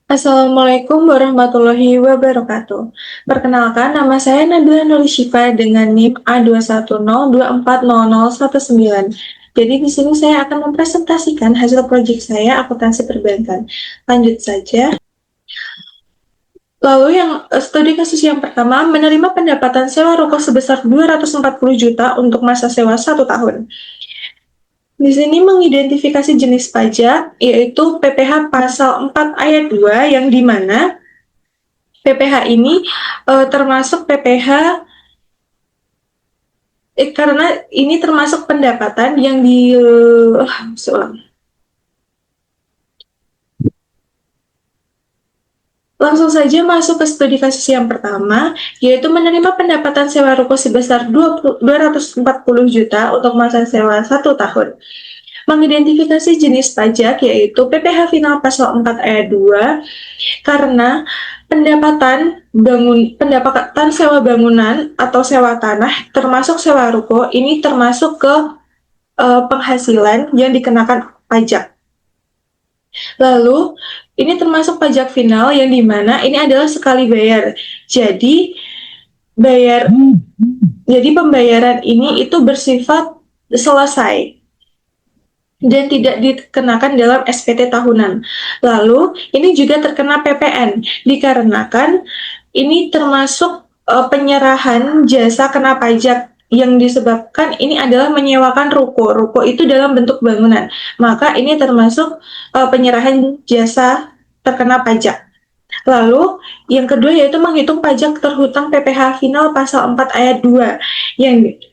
Assalamualaikum warahmatullahi wabarakatuh. Perkenalkan, nama saya Nabila Nurishifa dengan NIM A210240019. Jadi di sini saya akan mempresentasikan hasil proyek saya akuntansi perbankan. Lanjut saja. Lalu studi kasus yang pertama menerima pendapatan sewa ruko sebesar 240 juta untuk masa sewa 1 tahun. Di sini mengidentifikasi jenis pajak, yaitu PPh pasal 4 ayat 2, yang dimana PPh ini termasuk PPh karena ini termasuk pendapatan yang seulang. Langsung saja masuk ke studi kasus yang pertama, yaitu menerima pendapatan sewa ruko sebesar 240 juta untuk masa sewa 1 tahun. Mengidentifikasi jenis pajak, yaitu PPh final pasal 4 ayat 2, karena pendapatan sewa bangunan atau sewa tanah termasuk sewa ruko ini termasuk ke penghasilan yang dikenakan pajak. Lalu ini termasuk pajak final yang dimana ini adalah sekali bayar. Jadi bayar jadi pembayaran ini itu bersifat selesai dan tidak dikenakan dalam SPT tahunan. Lalu, ini juga terkena PPN, dikarenakan ini termasuk penyerahan jasa kena pajak yang disebabkan ini adalah menyewakan ruko. Ruko itu dalam bentuk bangunan. Maka ini termasuk penyerahan jasa terkena pajak. Lalu, yang kedua yaitu menghitung pajak terhutang PPh final pasal 4 ayat 2.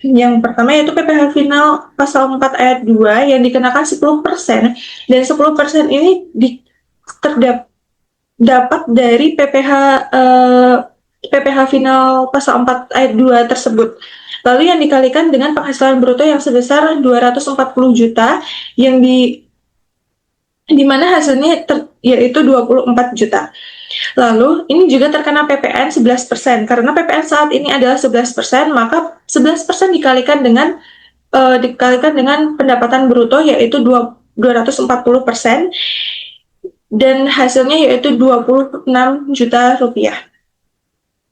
Yang pertama yaitu PPh final pasal 4 ayat 2 yang dikenakan 10%, dan 10% ini dapat dari PPh final pasal 4 ayat 2 tersebut. Lalu yang dikalikan dengan penghasilan bruto yang sebesar 240 juta yang di mana hasilnya yaitu 24 juta. Lalu, ini juga terkena PPN 11%. Karena PPN saat ini adalah 11%, maka 11% dikalikan dengan pendapatan bruto yaitu 240%, dan hasilnya yaitu 26 juta rupiah.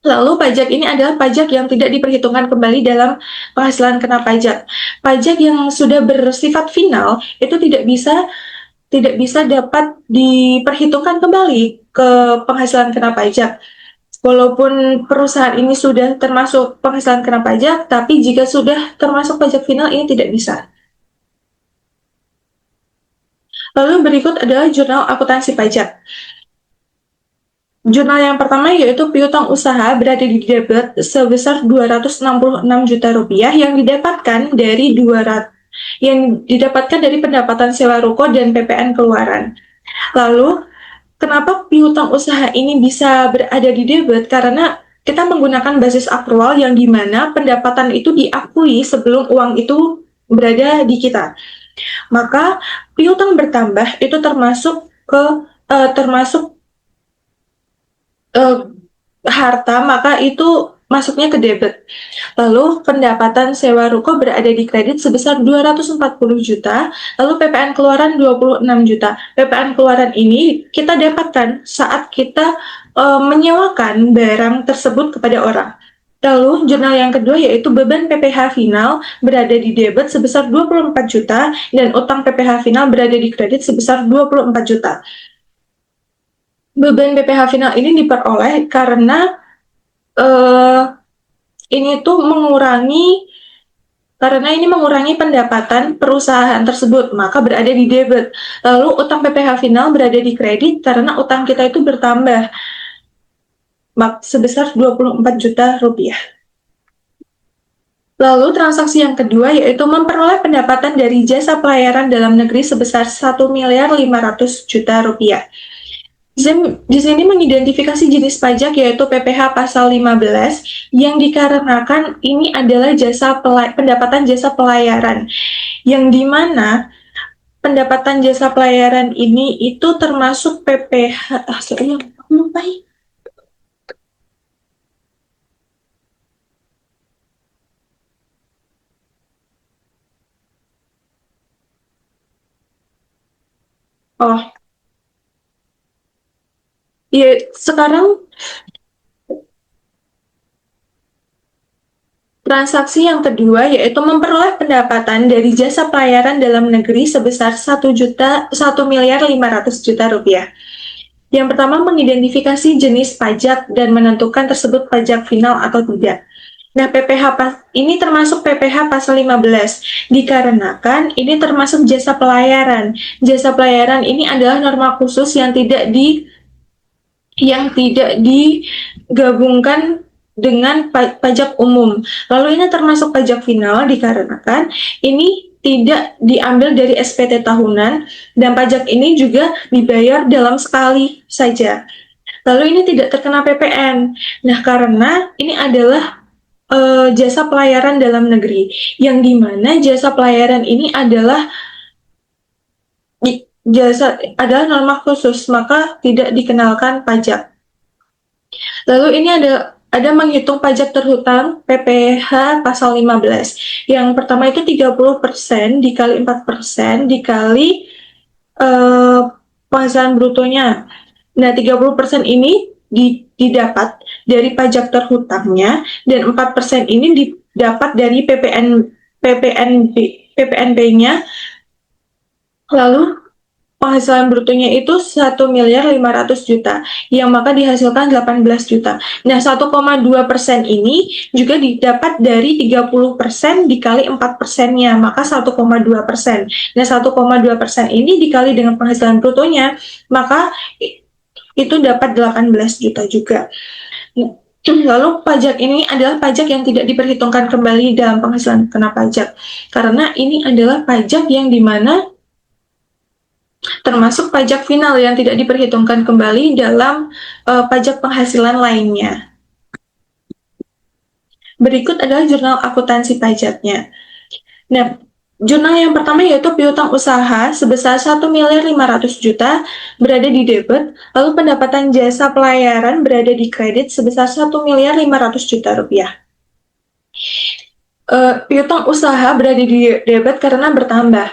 Lalu pajak ini adalah pajak yang tidak diperhitungkan kembali dalam penghasilan kena pajak. Pajak yang sudah bersifat final itu tidak bisa dapat diperhitungkan kembali ke penghasilan kena pajak. Walaupun perusahaan ini sudah termasuk penghasilan kena pajak, tapi jika sudah termasuk pajak final ini tidak bisa. Lalu berikut adalah jurnal akuntansi pajak. Jurnal yang pertama yaitu piutang usaha berada di debit sebesar 266 juta rupiah yang didapatkan dari pendapatan sewa ruko dan PPN keluaran. Lalu, kenapa piutang usaha ini bisa berada di debit? Karena kita menggunakan basis akrual yang dimana pendapatan itu diakui sebelum uang itu berada di kita. Maka piutang bertambah itu termasuk uh, harta, maka itu masuknya ke debit. Lalu pendapatan sewa ruko berada di kredit sebesar 240 juta, lalu PPN keluaran 26 juta. PPN keluaran ini kita dapatkan saat kita menyewakan barang tersebut kepada orang. Lalu jurnal yang kedua yaitu beban PPh final berada di debit sebesar 24 juta dan utang PPh final berada di kredit sebesar 24 juta. Beban PPh final ini diperoleh karena uh, ini tuh mengurangi pendapatan perusahaan tersebut, maka berada di debit. Lalu utang PPh final berada di kredit karena utang kita itu bertambah sebesar 24 juta rupiah. Lalu transaksi yang kedua yaitu memperoleh pendapatan dari jasa pelayaran dalam negeri sebesar 1.500.000.000 rupiah. Di sini mengidentifikasi jenis pajak yaitu PPh pasal 15 yang dikarenakan ini adalah pendapatan jasa pelayaran, yang dimana pendapatan jasa pelayaran ini itu termasuk PPh. Sorry, lupa. Oh, Ya, sekarang transaksi yang kedua yaitu memperoleh pendapatan dari jasa pelayaran dalam negeri sebesar 1 miliar 500 juta rupiah. Yang pertama, mengidentifikasi jenis pajak dan menentukan tersebut pajak final atau tidak. Nah, ini termasuk PPh pasal 15, dikarenakan ini termasuk jasa pelayaran. Jasa pelayaran ini adalah norma khusus yang tidak digabungkan dengan pajak umum. Lalu ini termasuk pajak final dikarenakan ini tidak diambil dari SPT tahunan dan pajak ini juga dibayar dalam sekali saja. Lalu ini tidak terkena PPN. Nah, karena ini adalah jasa pelayaran dalam negeri, yang dimana jasa pelayaran ini adalah norma khusus, maka tidak dikenalkan pajak. Lalu ini ada menghitung pajak terhutang PPh pasal 15. Yang pertama itu 30% dikali 4% dikali penghasilan brutonya. Nah, 30% ini didapat dari pajak terhutangnya dan 4% ini didapat dari PPNB-nya. Lalu penghasilan brutonya itu 1.500.000.000, yang maka dihasilkan 18 juta. Nah, 1,2% ini juga didapat dari 30% dikali 4%-nya, maka 1,2%. Nah, 1,2% ini dikali dengan penghasilan brutonya, maka itu dapat 18 juta juga. Lalu pajak ini adalah pajak yang tidak diperhitungkan kembali dalam penghasilan kena pajak, karena ini adalah pajak yang dimana termasuk pajak final yang tidak diperhitungkan kembali dalam pajak penghasilan lainnya. Berikut adalah jurnal akuntansi pajaknya. Nah, jurnal yang pertama yaitu piutang usaha sebesar 1.500.000.000 berada di debit, lalu pendapatan jasa pelayaran berada di kredit sebesar 1.500.000.000 rupiah. Piutang usaha berada di debit karena bertambah,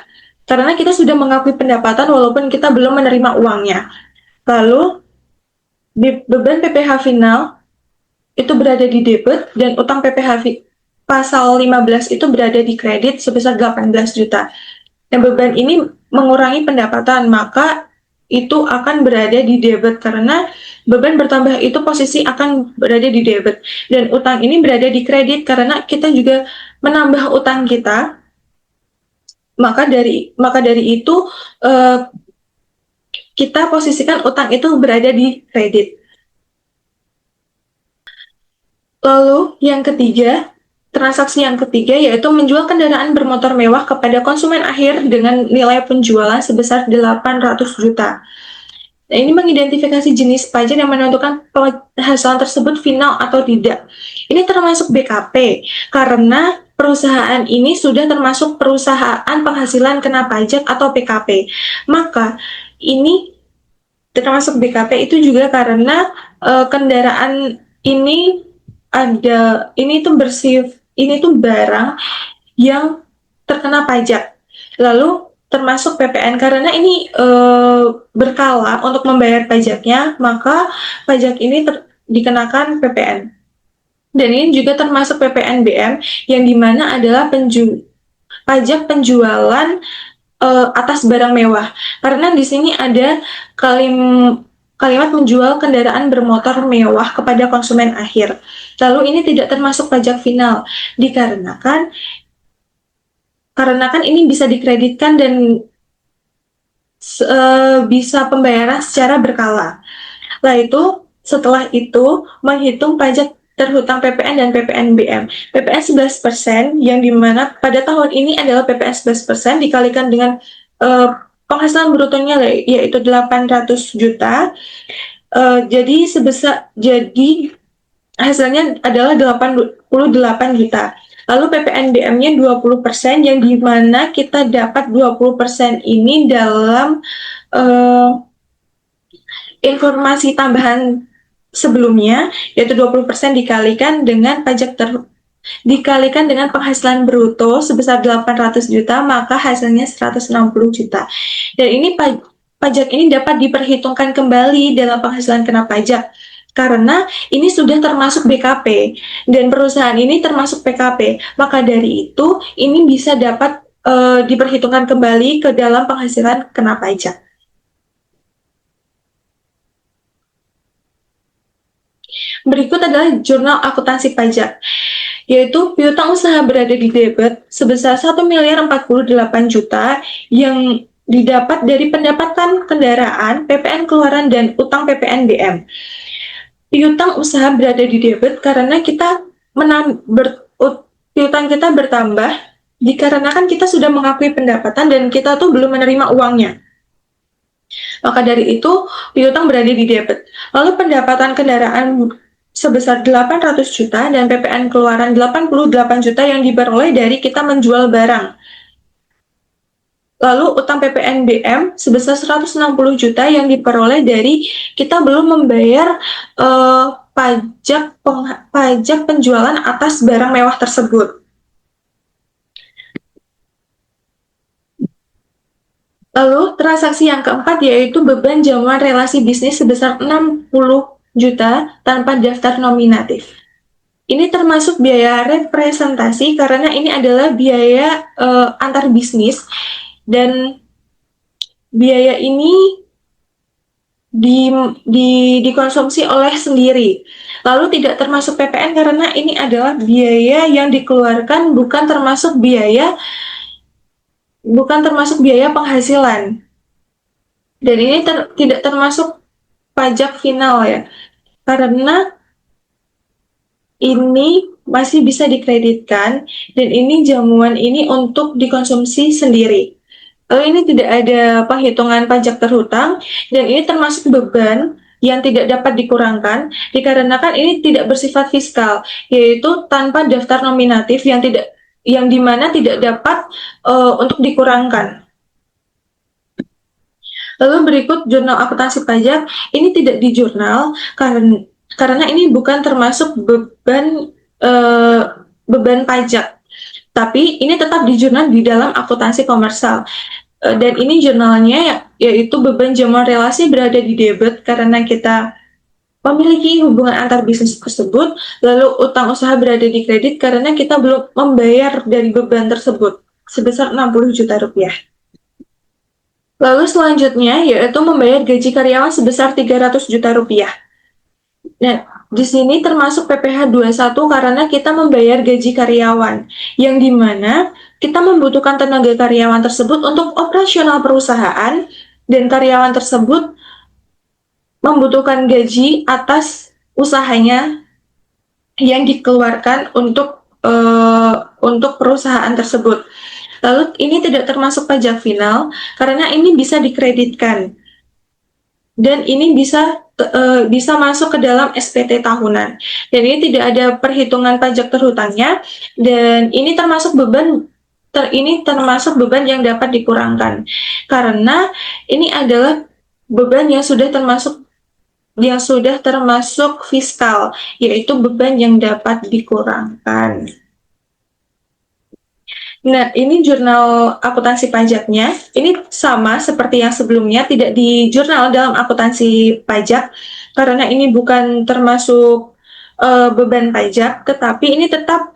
karena kita sudah mengakui pendapatan walaupun kita belum menerima uangnya. Lalu beban PPh final itu berada di debit dan utang PPh pasal 15 itu berada di kredit sebesar 18 juta. Nah, beban ini mengurangi pendapatan, maka itu akan berada di debit karena beban bertambah itu posisi akan berada di debit, dan utang ini berada di kredit karena kita juga menambah utang kita, maka dari itu kita posisikan utang itu berada di kredit. Lalu yang ketiga, transaksi yang ketiga yaitu menjual kendaraan bermotor mewah kepada konsumen akhir dengan nilai penjualan sebesar 800 juta. Nah, ini mengidentifikasi jenis pajak yang menentukan penghasilan tersebut final atau tidak. Ini termasuk BKP, karena perusahaan ini sudah termasuk perusahaan penghasilan kena pajak atau PKP. Maka ini termasuk BKP itu juga karena kendaraan ini ini tuh barang yang terkena pajak. Lalu termasuk PPN karena ini berkala untuk membayar pajaknya, maka pajak ini dikenakan PPN. Dan ini juga termasuk PPNBM yang dimana adalah pajak penjualan atas barang mewah. Karena di sini ada kalimat menjual kendaraan bermotor mewah kepada konsumen akhir. Lalu ini tidak termasuk pajak final dikarenakan ini bisa dikreditkan dan bisa pembayaran secara berkala. Setelah itu menghitung pajak terhutang PPN dan PPNBM. PPN 11% yang dimana pada tahun ini adalah PPN 11% dikalikan dengan penghasilan brutonya yaitu 800 juta. Jadi hasilnya adalah 88 juta. Lalu PPNBM-nya 20%, yang dimana kita dapat 20% ini dalam informasi tambahan sebelumnya, yaitu 20% dikalikan dengan penghasilan bruto sebesar 800 juta, maka hasilnya 160 juta. Dan ini pajak ini dapat diperhitungkan kembali dalam penghasilan kena pajak karena ini sudah termasuk BKP dan perusahaan ini termasuk PKP. Maka dari itu ini bisa dapat diperhitungkan kembali ke dalam penghasilan kena pajak. Berikut adalah jurnal akuntansi pajak, yaitu piutang usaha berada di debit sebesar 1.048.000.000 yang didapat dari pendapatan kendaraan, PPN keluaran, dan utang PPNBM. Piutang usaha berada di debit karena kita piutang kita bertambah dikarenakan kita sudah mengakui pendapatan dan kita tuh belum menerima uangnya. Maka dari itu, piutang berada di debit. Lalu pendapatan kendaraan sebesar 800 juta dan PPN keluaran 88 juta yang diperoleh dari kita menjual barang. Lalu utang PPNBM sebesar 160 juta yang diperoleh dari kita belum membayar pajak penjualan atas barang mewah tersebut. Lalu transaksi yang keempat yaitu beban jamuan relasi bisnis sebesar 60 juta tanpa daftar nominatif. Ini termasuk biaya representasi karena ini adalah biaya antar bisnis dan biaya ini dikonsumsi oleh sendiri. Lalu tidak termasuk PPN karena ini adalah biaya yang dikeluarkan bukan termasuk biaya penghasilan. Dan ini tidak termasuk pajak final ya. Karena ini masih bisa dikreditkan dan ini jamuan ini untuk dikonsumsi sendiri. Lalu ini tidak ada penghitungan pajak terhutang dan ini termasuk beban yang tidak dapat dikurangkan dikarenakan ini tidak bersifat fiskal, yaitu tanpa daftar nominatif yang dimana tidak dapat untuk dikurangkan. Lalu berikut jurnal akuntansi pajak, ini tidak di jurnal karena ini bukan termasuk beban pajak, tapi ini tetap di jurnal di dalam akuntansi komersial. Dan ini jurnalnya yaitu beban jamuan relasi berada di debit karena kita memiliki hubungan antar bisnis tersebut, lalu utang usaha berada di kredit karena kita belum membayar dari beban tersebut sebesar 60 juta rupiah. Lalu selanjutnya yaitu membayar gaji karyawan sebesar 300 juta rupiah. Nah, di sini termasuk PPh 21 karena kita membayar gaji karyawan, yang dimana kita membutuhkan tenaga karyawan tersebut untuk operasional perusahaan, dan karyawan tersebut membutuhkan gaji atas usahanya yang dikeluarkan untuk perusahaan tersebut. Lalu ini tidak termasuk pajak final karena ini bisa dikreditkan dan ini bisa masuk ke dalam SPT tahunan. Dan ini tidak ada perhitungan pajak terhutangnya dan ini termasuk beban yang dapat dikurangkan karena ini adalah beban yang sudah termasuk fiskal, yaitu beban yang dapat dikurangkan. Nah, ini jurnal akuntansi pajaknya. Ini sama seperti yang sebelumnya, tidak di jurnal dalam akuntansi pajak, karena ini bukan termasuk beban pajak, tetapi ini tetap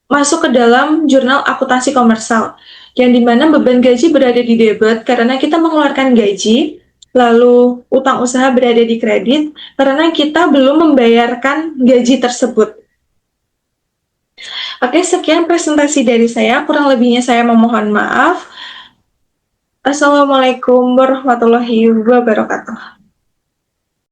masuk ke dalam jurnal akuntansi komersial, yang dimana beban gaji berada di debit karena kita mengeluarkan gaji, lalu utang usaha berada di kredit karena kita belum membayarkan gaji tersebut. Oke, sekian presentasi dari saya. Kurang lebihnya saya memohon maaf. Assalamualaikum warahmatullahi wabarakatuh.